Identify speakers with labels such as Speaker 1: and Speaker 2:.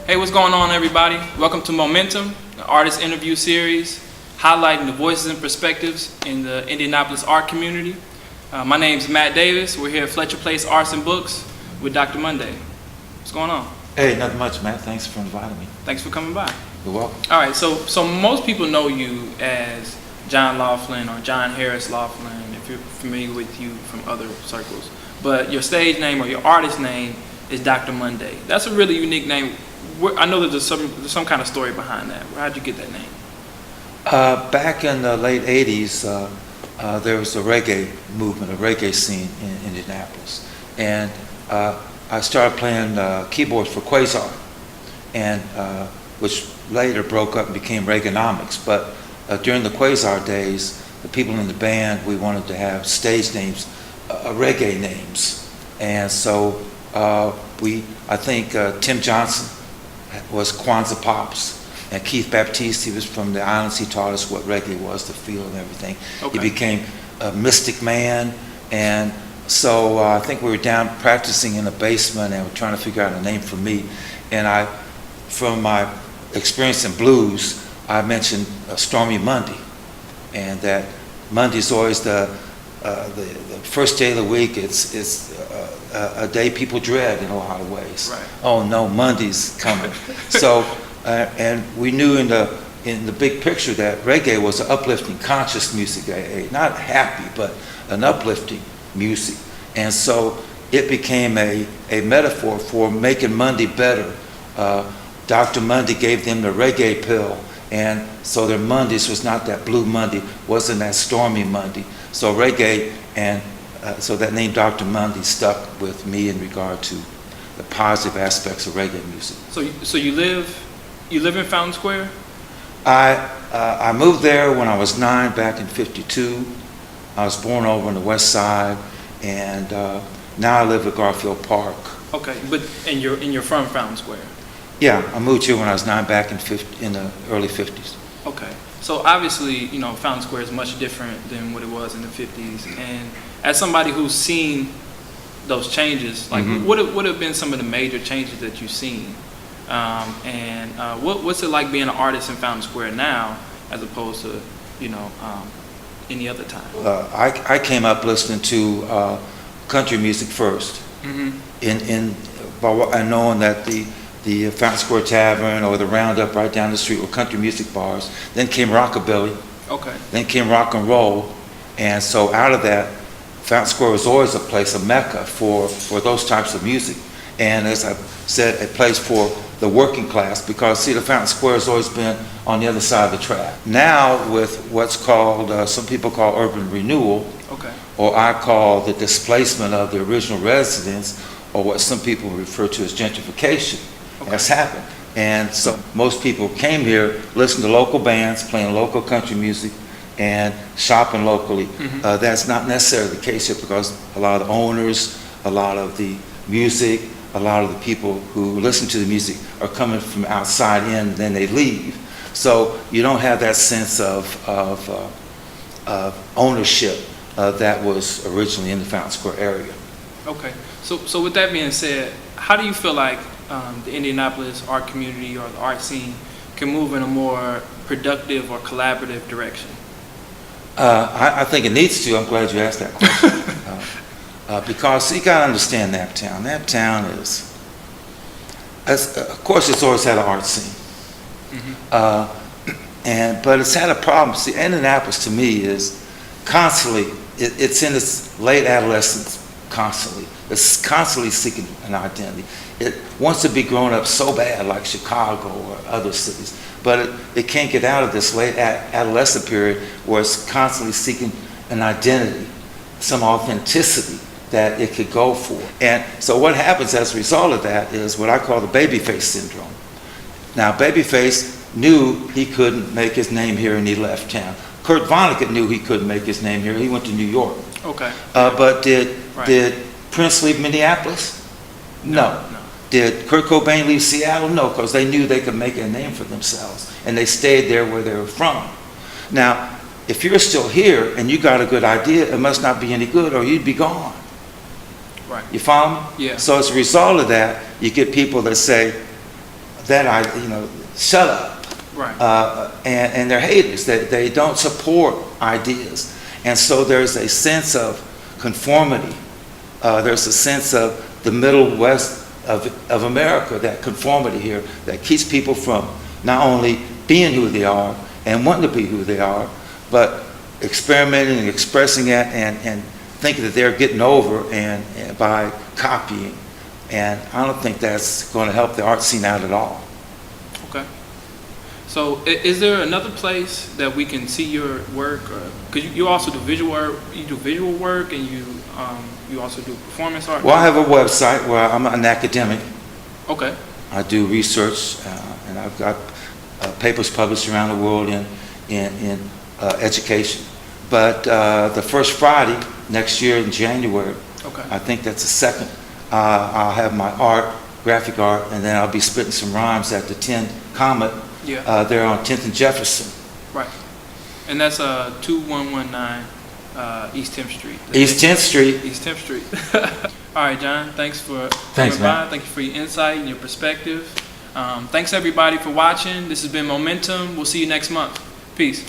Speaker 1: Hey, what's going on, everybody? Welcome to Momentum, the artist interview series, highlighting the voices and perspectives in the Indianapolis art community. My name's Matt Davis. We're here at Fletcher Place Arts and Books with Dr. Monday. What's going on?
Speaker 2: Hey, nothing much, Matt. Thanks for inviting me.
Speaker 1: Thanks for coming by.
Speaker 2: You're welcome.
Speaker 1: All right, so most people know you as John Laughlin or John Harris Laughlin, if you're familiar with you from other circles. But your stage name or your artist name is Dr. Monday. That's a really unique name. I know that there's some kind of story behind that. How'd you get that name?
Speaker 2: Back in the late 80s, there was a reggae movement, a reggae scene in Indianapolis. And I started playing keyboards for Quasar, and which later broke up and became Reaganomics. But during the Quasar days, the people in the band, we wanted to have stage names, reggae names. And so I think Tim Johnson was Kwanzaa Pops, and Keith Baptiste, he was from the islands. He taught us what reggae was, the feel and everything.
Speaker 1: Okay.
Speaker 2: He became a Mystic Man, and so I think we were down practicing in the basement and we're trying to figure out a name for me. And from my experience in blues, I mentioned Stormy Monday, and that Monday's always the first day of the week. It's a day people dread in a lot of ways.
Speaker 1: Right.
Speaker 2: Oh no, Monday's coming. So, and we knew in the big picture that reggae was an uplifting, conscious music, not happy, but an uplifting music. And so it became a metaphor for making Monday better. Dr. Monday gave them the reggae pill, and so their Mondays was not that blue Monday, wasn't that stormy Monday. So reggae, and so that name Dr. Monday stuck with me in regard to the positive aspects of reggae music.
Speaker 1: So you live in Fountain Square?
Speaker 2: I moved there when I was 9 back in '52. I was born over on the west side, and now I live at Garfield Park.
Speaker 1: Okay, and you're from Fountain Square?
Speaker 2: Yeah, I moved here when I was 9 back in the early '50s.
Speaker 1: Okay, so obviously, Fountain Square is much different than what it was in the '50s. And as somebody who's seen those changes, like what have been some of the major changes that you've seen? What's it like being an artist in Fountain Square now, as opposed to any other time?
Speaker 2: I came up listening to country music first, and knowing that the Fountain Square Tavern or the Roundup right down the street were country music bars. Then came rockabilly. Okay. Then came rock and roll, and so out of that, Fountain Square was always a place, a mecca for those types of music. And as I said, a place for the working class, because see, the Fountain Square has always been on the other side of the track. Now with what's called, some people call urban renewal, or I call the displacement of the original residents, or what some people refer to as gentrification, has happened. And so most people came here, listened to local bands, playing local country music, and shopping locally. That's not necessarily the case here, because a lot of the owners, a lot of the music, a lot of the people who listen to the music are coming from outside in, then they leave. So you don't have that sense of ownership that was originally in the Fountain Square area.
Speaker 1: Okay. So with that being said, how do you feel like the Indianapolis art community or the art scene can move in a more productive or collaborative direction?
Speaker 2: I think it needs to. I'm glad you asked that question. Because you got to understand Naptown. Naptown is, of course, it's always had an art scene. But it's had a problem. See, Indianapolis to me is constantly, it's in its late adolescence constantly. It's constantly seeking an identity. It wants to be grown up so bad, like Chicago or other cities, but it can't get out of this late adolescent period where it's constantly seeking an identity, some authenticity that it could go for. And so what happens as a result of that is what I call the babyface syndrome. Now, Babyface knew he couldn't make his name here and he left town. Kurt Vonnegut knew he couldn't make his name here. He went to New York. Okay. But did Prince leave Minneapolis? No. Did Kurt Cobain leave Seattle? No, because they knew they could make a name for themselves, and they stayed there where they were from. Now, if you're still here and you got a good idea, it must not be any good, or you'd be gone. Right. You follow me?
Speaker 1: Yeah.
Speaker 2: So as a result of that, you get people that say, shut up.
Speaker 1: Right.
Speaker 2: And they're haters. They don't support ideas. And so there's a sense of conformity. There's a sense of the middle west of America, that conformity here, that keeps people from not only being who they are and wanting to be who they are, but experimenting and expressing it and thinking that they're getting over and by copying. And I don't think that's going to help the art scene out at all.
Speaker 1: Okay. So is there another place that we can see your work? Because you also do visual work, and you also do performance art?
Speaker 2: Well, I have a website where I'm an academic.
Speaker 1: Okay.
Speaker 2: I do research, and I've got papers published around the world in education. But the first Friday next year in January,
Speaker 1: okay,
Speaker 2: I think that's the second, I'll have my art, graphic art, and then I'll be spitting some rhymes at the 10 Comet.
Speaker 1: Yeah.
Speaker 2: There on 10th and Jefferson.
Speaker 1: Right. And that's 2119 East 10th Street.
Speaker 2: East 10th Street.
Speaker 1: East 10th Street. All right, John. Thanks for
Speaker 2: Thanks,
Speaker 1: coming
Speaker 2: man.
Speaker 1: by. Thank you for your insight and your perspective. Thanks everybody for watching. This has been Momentum. We'll see you next month. Peace.